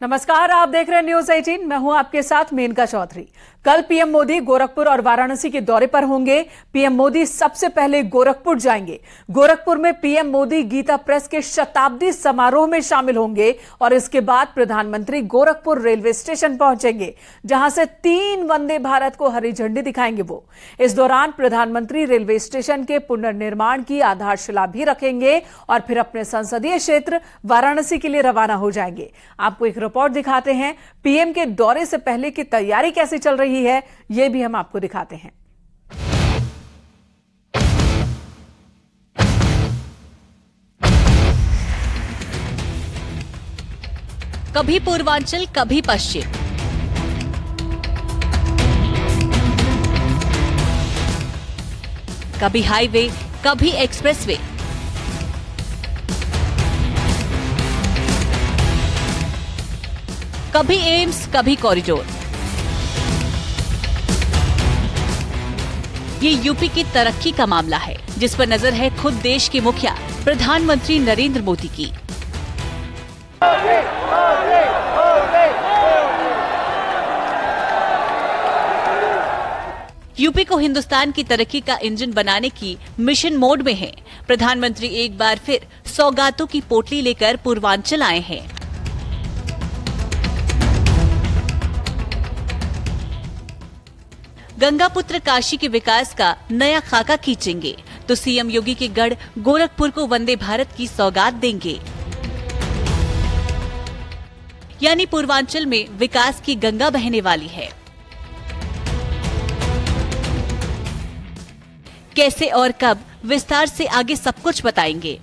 नमस्कार, आप देख रहे हैं न्यूज 18। मैं हूं आपके साथ मेनका चौधरी। कल पीएम मोदी गोरखपुर और वाराणसी के दौरे पर होंगे। पीएम मोदी सबसे पहले गोरखपुर जाएंगे। गोरखपुर में पीएम मोदी गीता प्रेस के शताब्दी समारोह में शामिल होंगे और इसके बाद प्रधानमंत्री गोरखपुर रेलवे स्टेशन पहुंचेंगे, जहां से 3 वंदे भारत को हरी झंडी दिखाएंगे। वो इस दौरान प्रधानमंत्री रेलवे स्टेशन के पुनर्निर्माण की आधारशिला भी रखेंगे और फिर अपने संसदीय क्षेत्र वाराणसी के लिए रवाना हो जाएंगे। आपको एक रिपोर्ट दिखाते हैं। पीएम के दौरे से पहले की तैयारी कैसी चल रही है, यह भी हम आपको दिखाते हैं। कभी पूर्वांचल, कभी पश्चिम, कभी हाईवे, कभी एक्सप्रेसवे, कभी एम्स, कभी कॉरिडोर। ये यूपी की तरक्की का मामला है, जिस पर नजर है खुद देश के मुखिया प्रधानमंत्री नरेंद्र मोदी की। यूपी को हिंदुस्तान की तरक्की का इंजन बनाने की मिशन मोड में है। प्रधानमंत्री एक बार फिर सौगातों की पोटली लेकर पूर्वांचल आए हैं। गंगापुत्र काशी के विकास का नया खाका खींचेंगे तो सीएम योगी के गढ़ गोरखपुर को वंदे भारत की सौगात देंगे। यानी पूर्वांचल में विकास की गंगा बहने वाली है। कैसे और कब, विस्तार से आगे सब कुछ बताएंगे।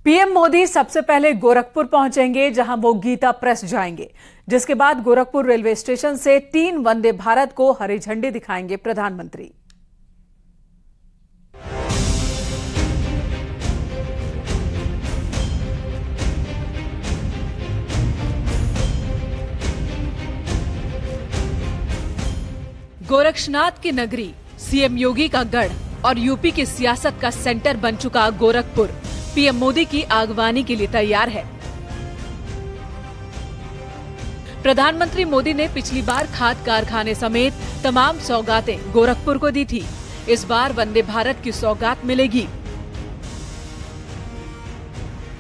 पीएम मोदी सबसे पहले गोरखपुर पहुंचेंगे, जहां वो गीता प्रेस जाएंगे, जिसके बाद गोरखपुर रेलवे स्टेशन से 3 वंदे भारत को हरी झंडी दिखाएंगे प्रधानमंत्री। गोरक्षनाथ की नगरी, सीएम योगी का गढ़ और यूपी की सियासत का सेंटर बन चुका गोरखपुर पीएम मोदी की आगवानी के लिए तैयार है। प्रधानमंत्री मोदी ने पिछली बार खाद कारखाने समेत तमाम सौगातें गोरखपुर को दी थी। इस बार वंदे भारत की सौगात मिलेगी।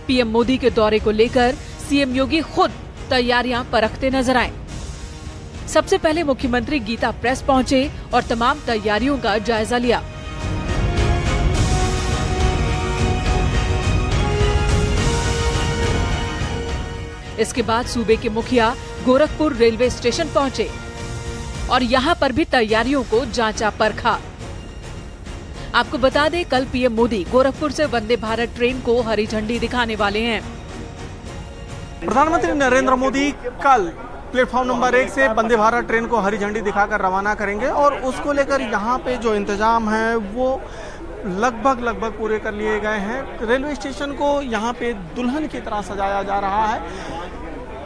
पीएम मोदी के दौरे को लेकर सीएम योगी खुद तैयारियां परखते नजर आए। सबसे पहले मुख्यमंत्री गीता प्रेस पहुंचे और तमाम तैयारियों का जायजा लिया। इसके बाद सूबे के मुखिया गोरखपुर रेलवे स्टेशन पहुंचे और यहां पर भी तैयारियों को जांचा परखा। आपको बता दें, कल पीएम मोदी गोरखपुर से वंदे भारत ट्रेन को हरी झंडी दिखाने वाले हैं। प्रधानमंत्री नरेंद्र मोदी कल प्लेटफॉर्म नंबर 1 से वंदे भारत ट्रेन को हरी झंडी दिखाकर रवाना करेंगे और उसको लेकर यहाँ पे जो इंतजाम है वो लगभग पूरे कर लिए गए हैं। रेलवे स्टेशन को यहाँ पे दुल्हन की तरह सजाया जा रहा है।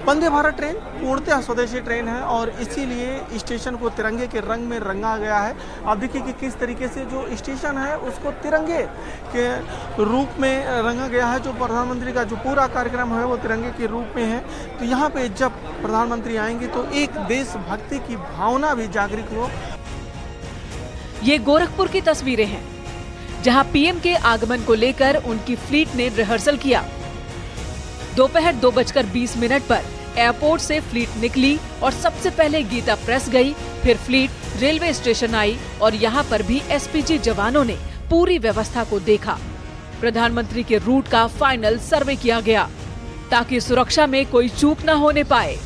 वंदे भारत ट्रेन पूर्णतः स्वदेशी ट्रेन है और इसीलिए स्टेशन को तिरंगे के रंग में रंगा गया है। आप देखिए कि किस तरीके से जो स्टेशन है उसको तिरंगे के रूप में रंगा गया है। जो प्रधानमंत्री का जो पूरा कार्यक्रम है वो तिरंगे के रूप में है। तो यहाँ पे जब प्रधानमंत्री आएंगे तो एक देशभक्ति की भावना भी जागृत हो। ये गोरखपुर की तस्वीरें हैं, जहां पीएम के आगमन को लेकर उनकी फ्लीट ने रिहर्सल किया। दोपहर 2:20 पर एयरपोर्ट से फ्लीट निकली और सबसे पहले गीता प्रेस गई, फिर फ्लीट रेलवे स्टेशन आई और यहाँ पर भी एसपीजी जवानों ने पूरी व्यवस्था को देखा। प्रधानमंत्री के रूट का फाइनल सर्वे किया गया ताकि सुरक्षा में कोई चूक न होने पाए।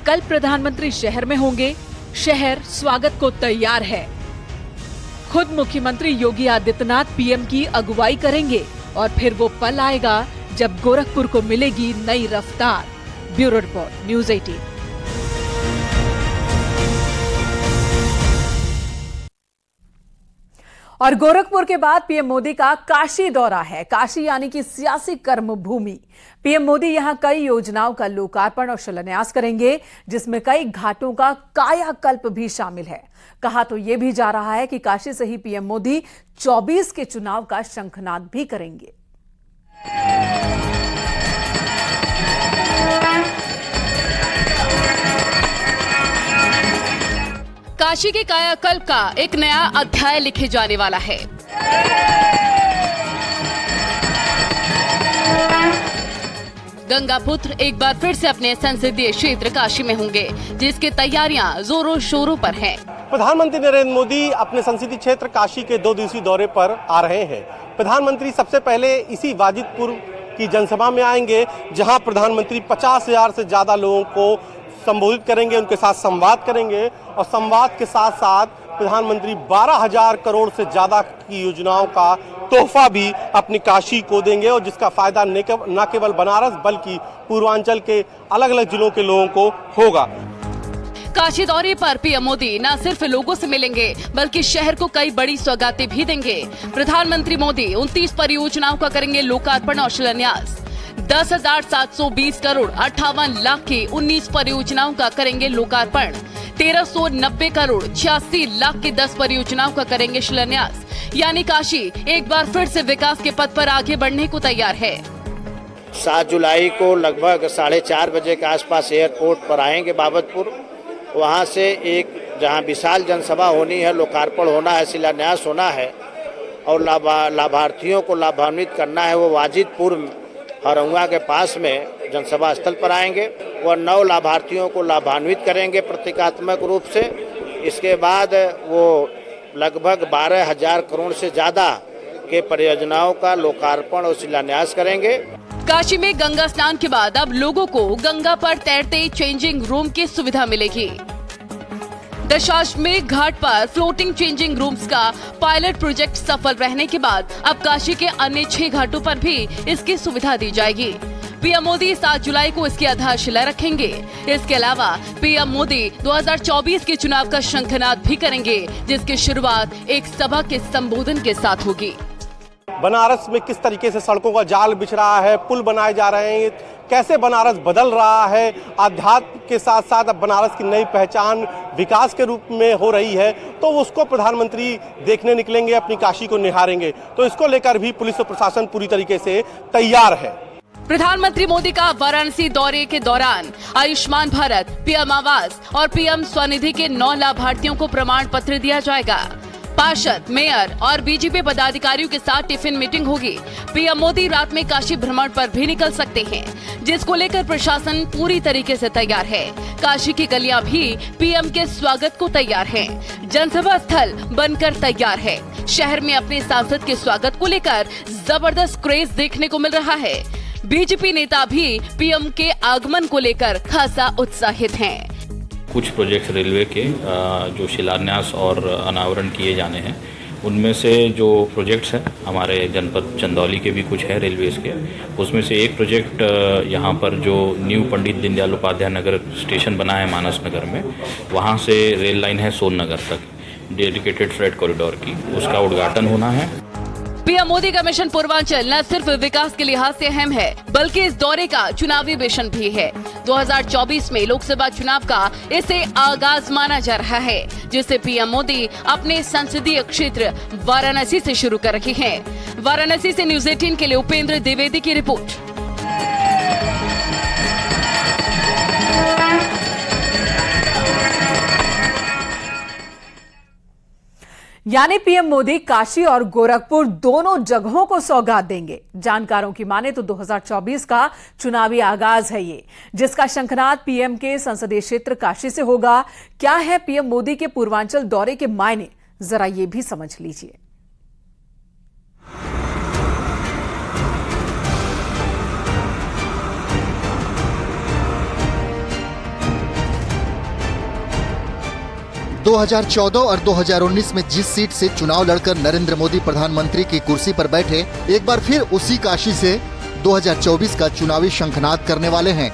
कल प्रधानमंत्री शहर में होंगे। शहर स्वागत को तैयार है। खुद मुख्यमंत्री योगी आदित्यनाथ पीएम की अगुवाई करेंगे और फिर वो पल आएगा जब गोरखपुर को मिलेगी नई रफ्तार। Bureau report, news 18। और गोरखपुर के बाद पीएम मोदी का काशी दौरा है। काशी यानी कि सियासी कर्म भूमि। पीएम मोदी यहां कई योजनाओं का लोकार्पण और शिलान्यास करेंगे, जिसमें कई घाटों का कायाकल्प भी शामिल है। कहा तो यह भी जा रहा है कि काशी से ही पीएम मोदी 24 के चुनाव का शंखनाद भी करेंगे। काशी के कायाकल्प का एक नया अध्याय लिखे जाने वाला है। गंगापुत्र एक बार फिर से अपने संसदीय क्षेत्र काशी में होंगे, जिसकी तैयारियां जोरों शोरों पर हैं। प्रधानमंत्री नरेंद्र मोदी अपने संसदीय क्षेत्र काशी के 2 दिवसीय दौरे पर आ रहे हैं। प्रधानमंत्री सबसे पहले इसी वाजिदपुर की जनसभा में आएंगे, जहां प्रधानमंत्री 50,000 से ज्यादा लोगों को संबोधित करेंगे, उनके साथ संवाद करेंगे और संवाद के साथ साथ प्रधानमंत्री 12,000 करोड़ से ज्यादा की योजनाओं का तोहफा भी अपनी काशी को देंगे, और जिसका फायदा न केवल बनारस बल्कि पूर्वांचल के अलग अलग जिलों के लोगों को होगा। काशी दौरे पर पीएम मोदी न सिर्फ लोगों से मिलेंगे बल्कि शहर को कई बड़ी सौगातें भी देंगे। प्रधानमंत्री मोदी 29 परियोजनाओं का करेंगे लोकार्पण और शिलान्यास। 10,720 करोड़ 58 लाख की 19 परियोजनाओं का करेंगे लोकार्पण। 1,390 करोड़ 86 लाख की 10 परियोजनाओं का करेंगे शिलान्यास। यानी काशी एक बार फिर से विकास के पथ पर आगे बढ़ने को तैयार है। 7 जुलाई को लगभग 4:30 बजे के आसपास एयरपोर्ट पर आएंगे बाबतपुर। वहां से एक जहां विशाल जनसभा होनी है, लोकार्पण होना है, शिलान्यास होना है और लाभार्थियों को लाभान्वित करना है। वो वाजिदपुर हरौंगा के पास में जनसभा स्थल पर आएंगे। वह 9 लाभार्थियों को लाभान्वित करेंगे प्रतीकात्मक रूप से। इसके बाद वो लगभग 12,000 करोड़ से ज्यादा के परियोजनाओं का लोकार्पण और शिलान्यास करेंगे। काशी में गंगा स्नान के बाद अब लोगों को गंगा पर तैरते चेंजिंग रूम की सुविधा मिलेगी। दशाश्वमेध घाट पर फ्लोटिंग चेंजिंग रूम्स का पायलट प्रोजेक्ट सफल रहने के बाद अब काशी के अन्य 6 घाटों पर भी इसकी सुविधा दी जाएगी। पीएम मोदी 7 जुलाई को इसकी आधारशिला रखेंगे। इसके अलावा पीएम मोदी 2024 के चुनाव का शंखनाद भी करेंगे, जिसकी शुरुआत एक सभा के संबोधन के साथ होगी। बनारस में किस तरीके से सड़कों का जाल बिछ रहा है, पुल बनाए जा रहे हैं, कैसे बनारस बदल रहा है, आध्यात्म के साथ साथ अब बनारस की नई पहचान विकास के रूप में हो रही है, तो उसको प्रधानमंत्री देखने निकलेंगे, अपनी काशी को निहारेंगे। तो इसको लेकर भी पुलिस और प्रशासन पूरी तरीके से तैयार है। प्रधानमंत्री मोदी का वाराणसी दौरे के दौरान आयुष्मान भारत, पीएम आवास और पीएम स्वनिधि के 9 लाभार्थियों को प्रमाण पत्र दिया जाएगा। पार्षद, मेयर और बीजेपी पदाधिकारियों के साथ टिफिन मीटिंग होगी। पीएम मोदी रात में काशी भ्रमण पर भी निकल सकते हैं, जिसको लेकर प्रशासन पूरी तरीके से तैयार है। काशी की गलियां भी पीएम के स्वागत को तैयार हैं। जनसभा स्थल बनकर तैयार है। शहर में अपने सांसद के स्वागत को लेकर जबरदस्त क्रेज देखने को मिल रहा है। बीजेपी नेता भी पीएम के आगमन को लेकर खासा उत्साहित हैं। कुछ प्रोजेक्ट्स रेलवे के जो शिलान्यास और अनावरण किए जाने हैं, उनमें से जो प्रोजेक्ट्स हैं हमारे जनपद चंदौली के भी कुछ है रेलवेज के। उसमें से एक प्रोजेक्ट यहाँ पर जो न्यू पंडित दीनदयाल उपाध्याय नगर स्टेशन बना है मानस नगर में, वहाँ से रेल लाइन है सोन नगर तक, डेडिकेटेड फ्रेट कॉरिडोर की, उसका उद्घाटन होना है। पीएम मोदी का मिशन पूर्वांचल न सिर्फ विकास के लिहाज से अहम है, बल्कि इस दौरे का चुनावी मिशन भी है। 2024 में लोकसभा चुनाव का इसे आगाज माना जा रहा है, जिसे पीएम मोदी अपने संसदीय क्षेत्र वाराणसी से शुरू कर रहे हैं। वाराणसी से न्यूज़ 18 के लिए उपेंद्र द्विवेदी की रिपोर्ट। यानी पीएम मोदी काशी और गोरखपुर दोनों जगहों को सौगात देंगे। जानकारों की माने तो 2024 का चुनावी आगाज है ये, जिसका शंखनाद पीएम के संसदीय क्षेत्र काशी से होगा। क्या है पीएम मोदी के पूर्वांचल दौरे के मायने, जरा ये भी समझ लीजिए। दो 2014 और 2019 में जिस सीट से चुनाव लड़कर नरेंद्र मोदी प्रधानमंत्री की कुर्सी पर बैठे, एक बार फिर उसी काशी से 2024 का चुनावी शंखनाद करने वाले हैं।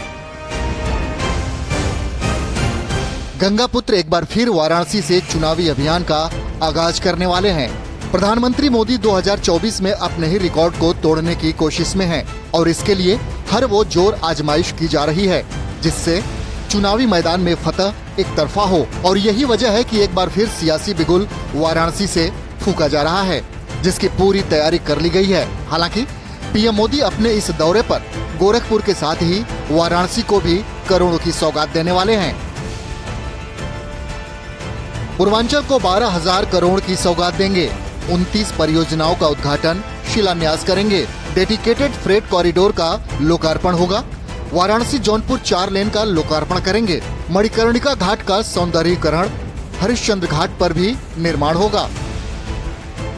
गंगापुत्र एक बार फिर वाराणसी से चुनावी अभियान का आगाज करने वाले हैं। प्रधानमंत्री मोदी 2024 में अपने ही रिकॉर्ड को तोड़ने की कोशिश में हैं और इसके लिए हर वो जोर आजमाइश की जा रही है जिससे चुनावी मैदान में फतह एक तरफा हो। और यही वजह है कि एक बार फिर सियासी बिगुल वाराणसी से फूंका जा रहा है, जिसकी पूरी तैयारी कर ली गई है। हालांकि पीएम मोदी अपने इस दौरे पर गोरखपुर के साथ ही वाराणसी को भी करोड़ों की सौगात देने वाले हैं। पूर्वांचल को 12,000 करोड़ की सौगात देंगे। 29 परियोजनाओं का उद्घाटन शिलान्यास करेंगे। डेडिकेटेड फ्रेट कॉरिडोर का लोकार्पण होगा। वाराणसी जौनपुर 4 लेन का लोकार्पण करेंगे। मणिकर्णिका घाट का सौंदर्यीकरण, हरिश्चंद्र घाट पर भी निर्माण होगा।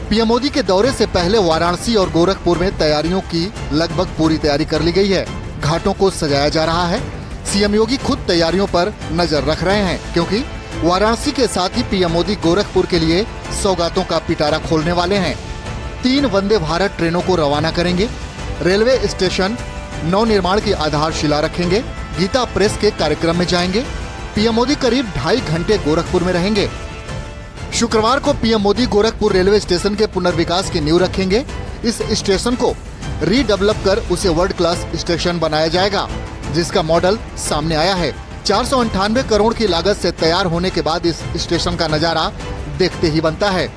पीएम मोदी के दौरे से पहले वाराणसी और गोरखपुर में तैयारियों की लगभग पूरी तैयारी कर ली गई है। घाटों को सजाया जा रहा है। सीएम योगी खुद तैयारियों पर नजर रख रहे हैं, क्योंकि वाराणसी के साथ ही पीएम मोदी गोरखपुर के लिए सौगातों का पिटारा खोलने वाले हैं। 3 वंदे भारत ट्रेनों को रवाना करेंगे। रेलवे स्टेशन नव निर्माण की आधारशिला रखेंगे। गीता प्रेस के कार्यक्रम में जाएंगे। पीएम मोदी करीब 2.5 घंटे गोरखपुर में रहेंगे। शुक्रवार को PM Modi Gorakhpur railway station के पुनर्विकास की नींव रखेंगे। इस स्टेशन को रीडेवलप कर उसे वर्ल्ड क्लास स्टेशन बनाया जाएगा, जिसका मॉडल सामने आया है। 498 करोड़ की लागत से तैयार होने के बाद इस स्टेशन का नजारा देखते ही बनता है।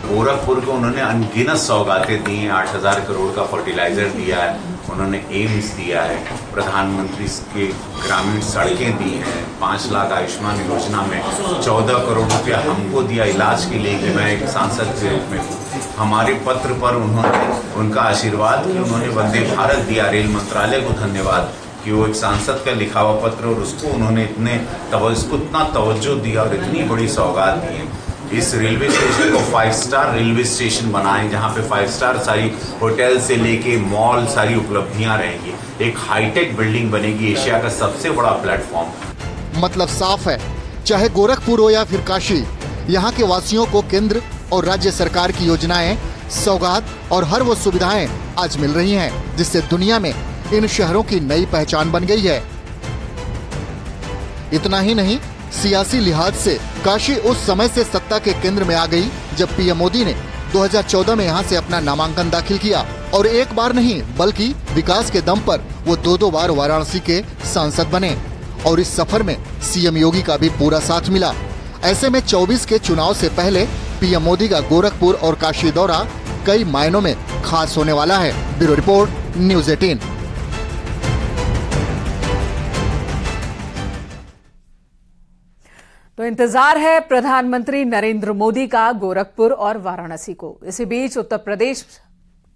गोरखपुर को उन्होंने अनगिनत सौगातें दी हैं। 8,000 करोड़ का फर्टिलाइजर दिया है, उन्होंने एम्स दिया है, प्रधानमंत्री के ग्रामीण सड़कें दी हैं, 5 लाख आयुष्मान योजना में 14 करोड़ रुपया हमको दिया इलाज के लिए कि मैं एक सांसद के रूप में हमारे पत्र पर उन्होंने उनका आशीर्वाद कि उन्होंने वंदे भारत दिया। रेल मंत्रालय को धन्यवाद कि वो एक सांसद का लिखा हुआ पत्र और उसको उन्होंने इतना तवज्जो दिया और इतनी बड़ी सौगात दी है। इस रेलवे स्टेशन को 5 स्टार रेलवे स्टेशन बनाएं, जहाँ पे 5 स्टार सारी होटल से लेके मॉल सारी उपलब्धियां रहेंगी। एक हाईटेक बिल्डिंग बनेगी, एशिया का सबसे बड़ा प्लेटफॉर्म। मतलब साफ है, चाहे गोरखपुर हो या फिर काशी, यहाँ के वासियों को केंद्र और राज्य सरकार की योजनाएं, सौगात और हर वो सुविधाएं आज मिल रही हैं, जिससे दुनिया में इन शहरों की नई पहचान बन गई है। इतना ही नहीं, सियासी लिहाज से काशी उस समय से सत्ता के केंद्र में आ गई जब पीएम मोदी ने 2014 में यहाँ से अपना नामांकन दाखिल किया और एक बार नहीं बल्कि विकास के दम पर वो 2 बार वाराणसी के सांसद बने और इस सफर में सीएम योगी का भी पूरा साथ मिला। ऐसे में 24 के चुनाव से पहले पीएम मोदी का गोरखपुर और काशी दौरा कई मायनों में खास होने वाला है। Bureau report, news 18। तो इंतजार है प्रधानमंत्री नरेंद्र मोदी का गोरखपुर और वाराणसी को। इसी बीच उत्तर प्रदेश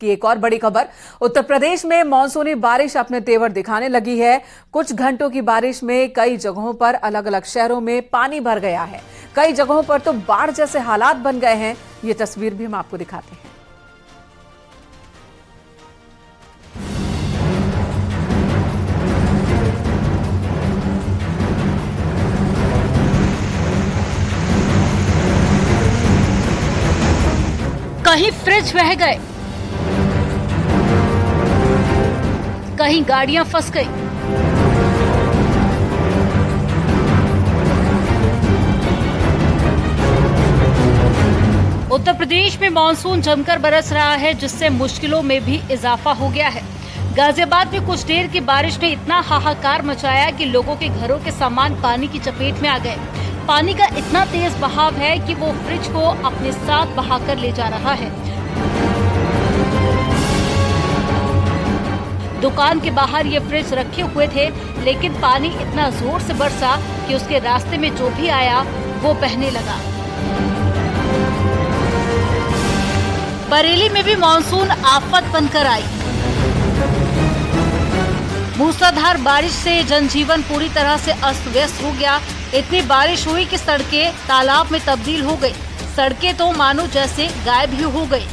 की एक और बड़ी खबर, उत्तर प्रदेश में मानसूनी बारिश अपने तेवर दिखाने लगी है। कुछ घंटों की बारिश में कई जगहों पर अलग अलग शहरों में पानी भर गया है। कई जगहों पर तो बाढ़ जैसे हालात बन गए हैं। ये तस्वीर भी हम आपको दिखाते हैं। कहीं फ्रिज बह गए, कहीं गाड़ियां फंस गई। उत्तर प्रदेश में मानसून जमकर बरस रहा है, जिससे मुश्किलों में भी इजाफा हो गया है। गाजियाबाद में कुछ देर की बारिश ने इतना हाहाकार मचाया कि लोगों के घरों के सामान पानी की चपेट में आ गए। पानी का इतना तेज बहाव है कि वो फ्रिज को अपने साथ बहाकर ले जा रहा है। दुकान के बाहर ये फ्रिज रखे हुए थे, लेकिन पानी इतना जोर से बरसा कि उसके रास्ते में जो भी आया वो बहने लगा। बरेली में भी मानसून आफत बनकर आई। मूसलाधार बारिश से जनजीवन पूरी तरह से अस्त व्यस्त हो गया। इतनी बारिश हुई कि सड़कें तालाब में तब्दील हो गई। सड़कें तो मानो जैसे गायब ही हो गई।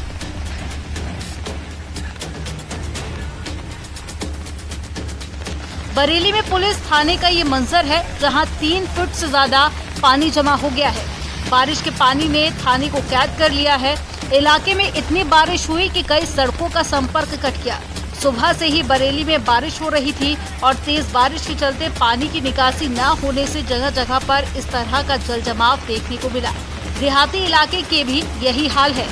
बरेली में पुलिस थाने का ये मंजर है, जहां 3 फुट से ज्यादा पानी जमा हो गया है। बारिश के पानी ने थाने को कैद कर लिया है। इलाके में इतनी बारिश हुई कि कई सड़कों का संपर्क कट गया। सुबह से ही बरेली में बारिश हो रही थी और तेज बारिश के चलते पानी की निकासी न होने से जगह जगह पर इस तरह का जल जमाव देखने को मिला। देहाती इलाके के भी यही हाल है।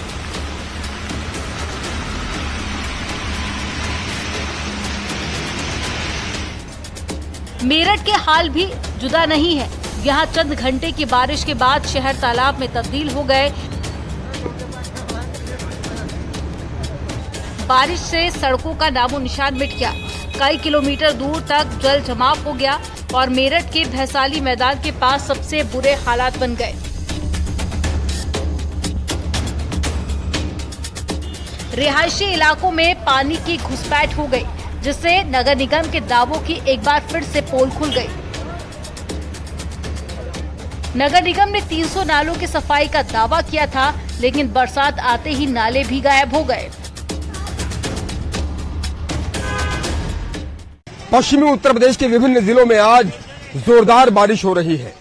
मेरठ के हाल भी जुदा नहीं है। यहाँ चंद घंटे की बारिश के बाद शहर तालाब में तब्दील हो गए। बारिश से सड़कों का नामो निशान मिट गया। कई किलोमीटर दूर तक जल जमाव हो गया और मेरठ के भैसाली मैदान के पास सबसे बुरे हालात बन गए। रिहायशी इलाकों में पानी की घुसपैठ हो गई, जिससे नगर निगम के दावों की एक बार फिर से पोल खुल गई। नगर निगम ने 300 नालों की सफाई का दावा किया था, लेकिन बरसात आते ही नाले भी गायब हो गए। पश्चिमी उत्तर प्रदेश के विभिन्न जिलों में आज जोरदार बारिश हो रही है।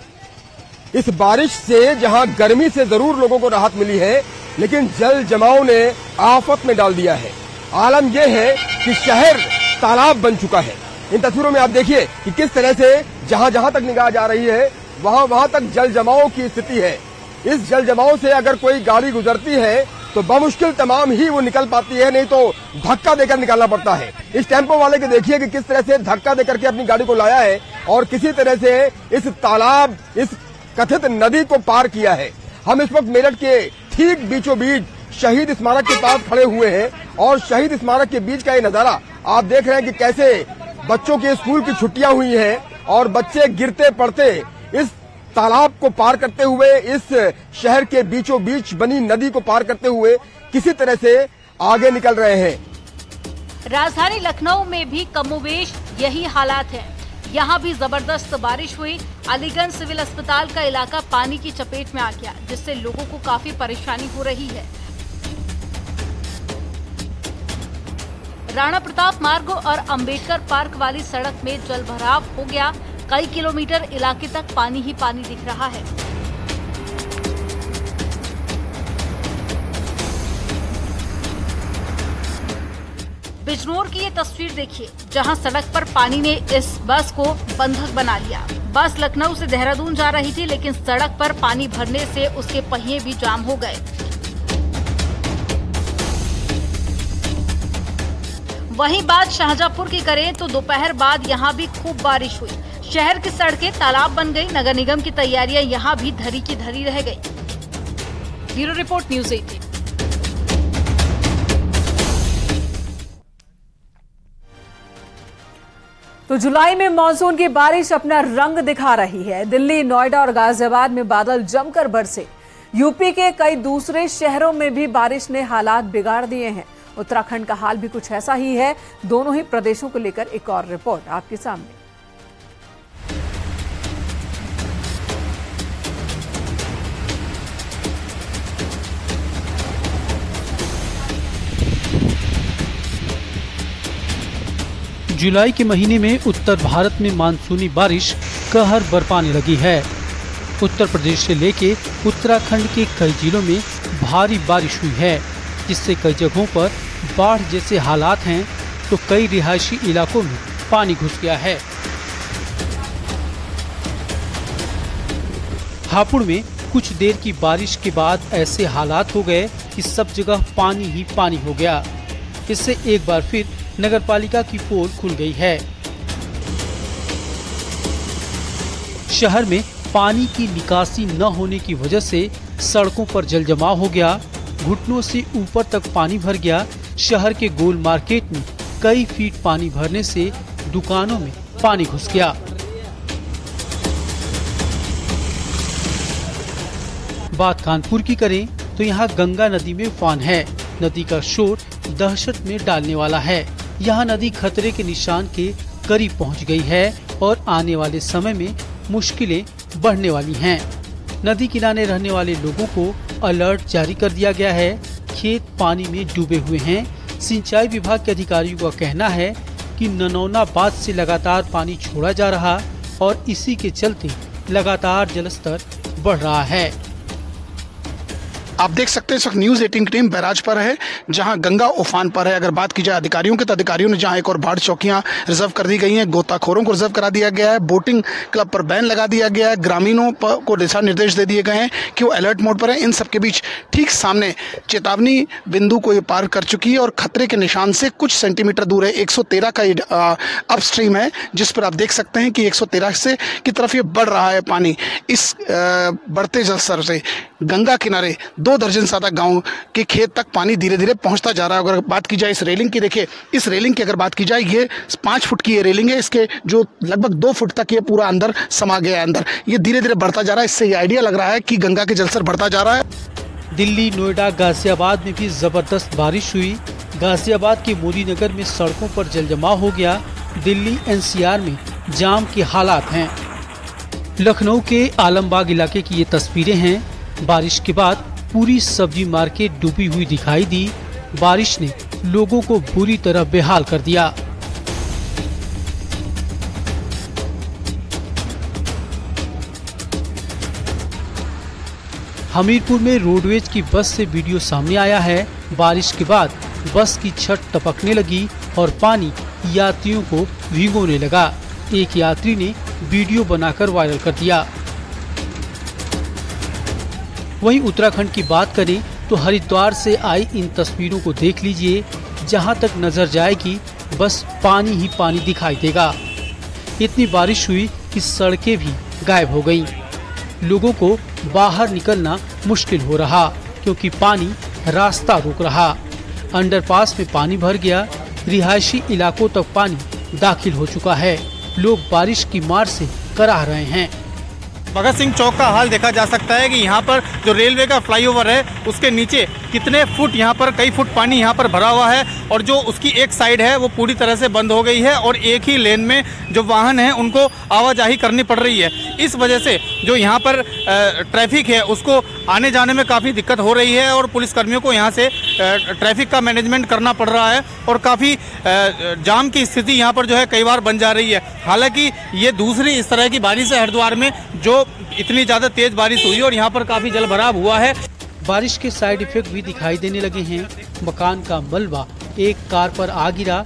इस बारिश से जहां गर्मी से जरूर लोगों को राहत मिली है, लेकिन जल जमाव ने आफत में डाल दिया है। आलम यह है कि शहर तालाब बन चुका है। इन तस्वीरों में आप देखिए कि किस तरह से जहां जहां तक निगाह जा रही है वहां तक जल जमाव की स्थिति है। इस जल जमाव से अगर कोई गाड़ी गुजरती है तो बमुश्किल तमाम ही वो निकल पाती है, नहीं तो धक्का देकर निकालना पड़ता है। इस टेम्पो वाले के देखिए कि किस तरह से धक्का देकर के अपनी गाड़ी को लाया है और किसी तरह से इस तालाब, इस कथित नदी को पार किया है। हम इस वक्त मेरठ के ठीक बीचों बीच शहीद स्मारक के पास खड़े हुए हैं और शहीद स्मारक के बीच का ये नजारा आप देख रहे हैं कि कैसे बच्चों के स्कूल की छुट्टियां हुई हैं और बच्चे गिरते पड़ते इस तालाब को पार करते हुए, इस शहर के बीचों बीच बनी नदी को पार करते हुए किसी तरह से आगे निकल रहे हैं। राजधानी लखनऊ में भी कमोबेश यही हालात है। यहाँ भी जबरदस्त बारिश हुई। अलीगंज सिविल अस्पताल का इलाका पानी की चपेट में आ गया, जिससे लोगों को काफी परेशानी हो रही है। राणा प्रताप मार्ग और अंबेडकर पार्क वाली सड़क में जलभराव हो गया। कई किलोमीटर इलाके तक पानी ही पानी दिख रहा है। बिजनौर की ये तस्वीर देखिए, जहां सड़क पर पानी ने इस बस को बंधक बना लिया। बस लखनऊ से देहरादून जा रही थी, लेकिन सड़क पर पानी भरने से उसके पहिए भी जाम हो गए। वहीं बात शाहजहांपुर की करें तो दोपहर बाद यहां भी खूब बारिश हुई। शहर की सड़कें तालाब बन गई। नगर निगम की तैयारियां यहां भी धरी की धरी रह गई। Bureau report, news 18। तो जुलाई में मानसून की बारिश अपना रंग दिखा रही है। दिल्ली, नोएडा और गाजियाबाद में बादल जमकर बरसे। यूपी के कई दूसरे शहरों में भी बारिश ने हालात बिगाड़ दिए हैं। उत्तराखंड का हाल भी कुछ ऐसा ही है। दोनों ही प्रदेशों को लेकर एक और रिपोर्ट आपके सामने। जुलाई के महीने में उत्तर भारत में मानसूनी बारिश कहर बरपाने लगी है। उत्तर प्रदेश से लेके उत्तराखंड के कई जिलों में भारी बारिश हुई है, जिससे कई जगहों पर बाढ़ जैसे हालात हैं, तो कई रिहायशी इलाकों में पानी घुस गया है। हापुड़ में कुछ देर की बारिश के बाद ऐसे हालात हो गए कि सब जगह पानी ही पानी हो गया। इससे एक बार फिर नगरपालिका की पोल खुल गई है। शहर में पानी की निकासी न होने की वजह से सड़कों पर जल जमाव हो गया। घुटनों से ऊपर तक पानी भर गया। शहर के गोल मार्केट में कई फीट पानी भरने से दुकानों में पानी घुस गया। बात कानपुर की करें तो यहाँ गंगा नदी में उफान है। नदी का शोर दहशत में डालने वाला है। यहाँ नदी खतरे के निशान के करीब पहुँच गई है और आने वाले समय में मुश्किलें बढ़ने वाली हैं। नदी किनारे रहने वाले लोगों को अलर्ट जारी कर दिया गया है। खेत पानी में डूबे हुए हैं। सिंचाई विभाग के अधिकारियों का कहना है कि ननौना बांध से लगातार पानी छोड़ा जा रहा और इसी के चलते लगातार जलस्तर बढ़ रहा है। आप देख सकते हैं इस वक्त न्यूज़ 18 की टीम बैराज पर है, जहां गंगा उफान पर है। अगर बात की जाए अधिकारियों की, तो अधिकारियों ने जहां एक और बाढ़ चौकियां रिजर्व कर दी गई हैं, गोताखोरों को रिजर्व करा दिया गया है, बोटिंग क्लब पर बैन लगा दिया गया है, ग्रामीणों को दिशा निर्देश दे दिए गए हैं कि वो अलर्ट मोड पर है। इन सबके बीच ठीक सामने चेतावनी बिंदु को ये पार कर चुकी है और खतरे के निशान से कुछ सेंटीमीटर दूर है 113 का अपस्ट्रीम है, जिस पर आप देख सकते हैं कि 113 से की तरफ ये बढ़ रहा है पानी। इस बढ़ते जल स्तर से गंगा किनारे 2 दर्जन ज्यादा गांव के खेत तक पानी धीरे धीरे पहुंचता जा रहा है। अगर बात की जाए इस रेलिंग की, देखिए इस रेलिंग की अगर बात की जाए, ये 5 फुट की ये रेलिंग है, इसके जो लगभग 2 फुट तक ये पूरा अंदर समा गया है अंदर। ये धीरे धीरे बढ़ता जा रहा है। इससे ये आइडिया लग रहा है कि गंगा के जलस्तर बढ़ता जा रहा है। दिल्ली, नोएडा, गाजियाबाद में भी जबरदस्त बारिश हुई। गाजियाबाद के मोदी नगर में सड़कों पर जलजमाव हो गया। दिल्ली एनसीआर में जाम के हालात हैं। लखनऊ के आलमबाग इलाके की ये तस्वीरें हैं। बारिश के बाद पूरी सब्जी मार्केट डूबी हुई दिखाई दी। बारिश ने लोगों को बुरी तरह बेहाल कर दिया। हमीरपुर में रोडवेज की बस से वीडियो सामने आया है। बारिश के बाद बस की छत टपकने लगी और पानी यात्रियों को भिगोने लगा। एक यात्री ने वीडियो बनाकर वायरल कर दिया। वहीं उत्तराखंड की बात करें तो हरिद्वार से आई इन तस्वीरों को देख लीजिए। जहां तक नजर जाएगी बस पानी ही पानी दिखाई देगा। इतनी बारिश हुई कि सड़कें भी गायब हो गईं। लोगों को बाहर निकलना मुश्किल हो रहा क्योंकि पानी रास्ता रोक रहा। अंडरपास में पानी भर गया। रिहायशी इलाकों तक पानी दाखिल हो चुका है। लोग बारिश की मार से कराह रहे हैं। भगत सिंह चौक का हाल देखा जा सकता है कि यहाँ पर जो रेलवे का फ्लाईओवर है उसके नीचे कितने फुट यहाँ पर कई फुट पानी यहाँ पर भरा हुआ है और जो उसकी एक साइड है वो पूरी तरह से बंद हो गई है और एक ही लेन में जो वाहन है उनको आवाजाही करनी पड़ रही है। इस वजह से जो यहाँ पर ट्रैफिक है उसको आने जाने में काफ़ी दिक्कत हो रही है और पुलिसकर्मियों को यहाँ से ट्रैफिक का मैनेजमेंट करना पड़ रहा है और काफ़ी जाम की स्थिति यहाँ पर जो है कई बार बन जा रही है। हालांकि ये दूसरी इस तरह की बारिश है हरिद्वार में जो इतनी ज़्यादा तेज बारिश हुई और यहाँ पर काफ़ी जल भराव हुआ है। बारिश के साइड इफेक्ट भी दिखाई देने लगे हैं। मकान का मलबा एक कार पर आ गिरा।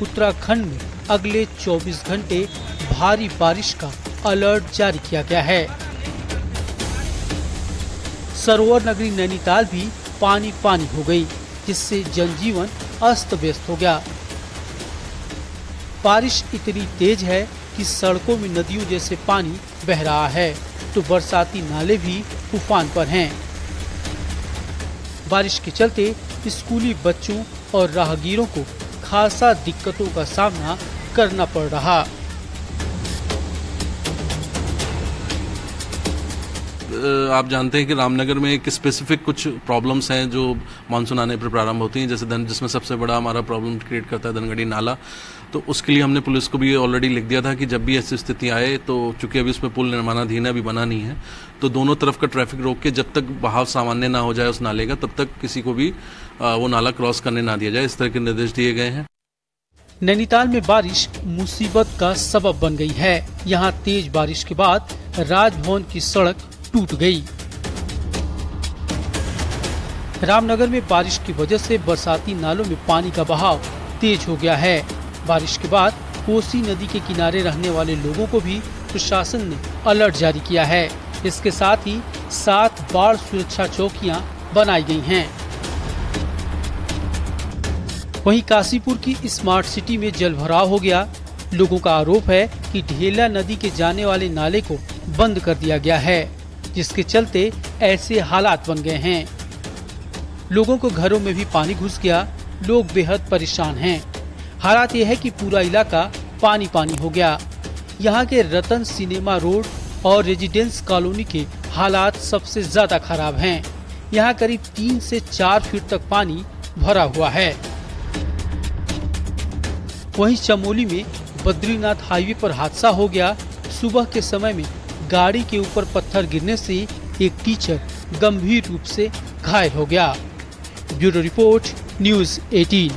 उत्तराखंड में अगले 24 घंटे भारी बारिश का अलर्ट जारी किया गया है। सरोवर नगरी नैनीताल भी पानी पानी हो गई, जिससे जनजीवन अस्त व्यस्त हो गया। बारिश इतनी तेज है कि सड़कों में नदियों जैसे पानी बह रहा है, तो बरसाती नाले भी उफान पर हैं। बारिश के चलते स्कूली बच्चों और राहगीरों को खासा दिक्कतों का सामना करना पड़ रहा। आप जानते हैं कि रामनगर में एक स्पेसिफिक कुछ प्रॉब्लम्स हैं जो मानसून आने पर प्रारंभ होती हैं, जैसे जिसमें सबसे बड़ा हमारा प्रॉब्लम क्रिएट करता है धनगढ़ी नाला। तो उसके लिए हमने पुलिस को भी ऑलरेडी लिख दिया था कि जब भी ऐसी स्थिति आए तो चूंकि अभी उसमें पुल निर्माणाधीन है, अभी बना नहीं है, तो दोनों तरफ का ट्रैफिक रोक के जब तक बहाव सामान्य ना हो जाए उस नाले का, तब तक किसी को भी वो नाला क्रॉस करने ना दिया जाए। इस तरह के निर्देश दिए गए हैं। नैनीताल में बारिश मुसीबत का सबब बन गई है। यहाँ तेज बारिश के बाद राजभवन की सड़क टूट गई। रामनगर में बारिश की वजह से बरसाती नालों में पानी का बहाव तेज हो गया है। बारिश के बाद कोसी नदी के किनारे रहने वाले लोगों को भी प्रशासन ने अलर्ट जारी किया है। इसके साथ ही 7 बाढ़ सुरक्षा चौकियां बनाई गई हैं। वहीं काशीपुर की स्मार्ट सिटी में जल भराव हो गया। लोगों का आरोप है कि ढेला नदी के जाने वाले नाले को बंद कर दिया गया है, जिसके चलते ऐसे हालात बन गए हैं। लोगों को घरों में भी पानी घुस गया। लोग बेहद परेशान हैं। हालात यह है कि पूरा इलाका पानी पानी हो गया। यहाँ के रतन सिनेमा रोड और रेजिडेंस कॉलोनी के हालात सबसे ज्यादा खराब हैं। यहाँ करीब 3 से 4 फीट तक पानी भरा हुआ है। वहीं चमोली में बद्रीनाथ हाईवे पर हादसा हो गया। सुबह के समय में गाड़ी के ऊपर पत्थर गिरने से एक टीचर गंभीर रूप से घायल हो गया। Bureau report, news 18।